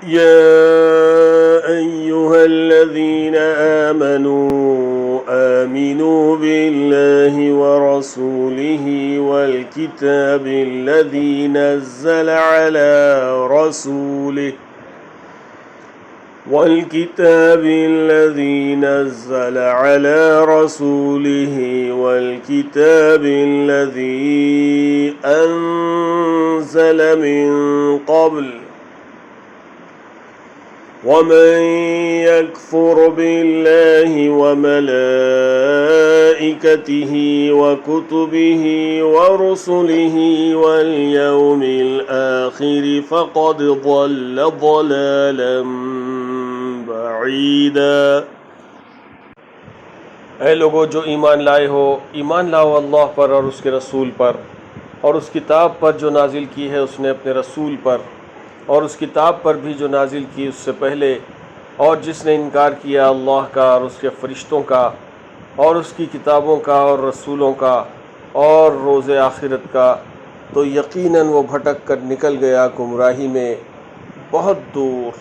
يا أيها الذين آمنوا بالله ورسوله والكتاب الذي نزل على رسوله والكتاب الذي أنزل من قبل ومن يكفر بالله وملائكته وكتبه ورسله واليوم الآخر فقد ضل ضلالا بعيدا। ऐ लोगो जो ईमान लाए हो, ईमान लाओ अल्लाह पर और उसके रसूल पर, और उस किताब पर जो नाजिल की है उसने अपने रसूल पर, और उस किताब पर भी जो नाजिल की उससे पहले, और जिसने इनकार किया अल्लाह का और उसके फ़रिश्तों का और उसकी किताबों का और रसूलों का और रोज़े आखिरत का, तो यकीनन वो भटक कर निकल गया गुमराही में बहुत दूर।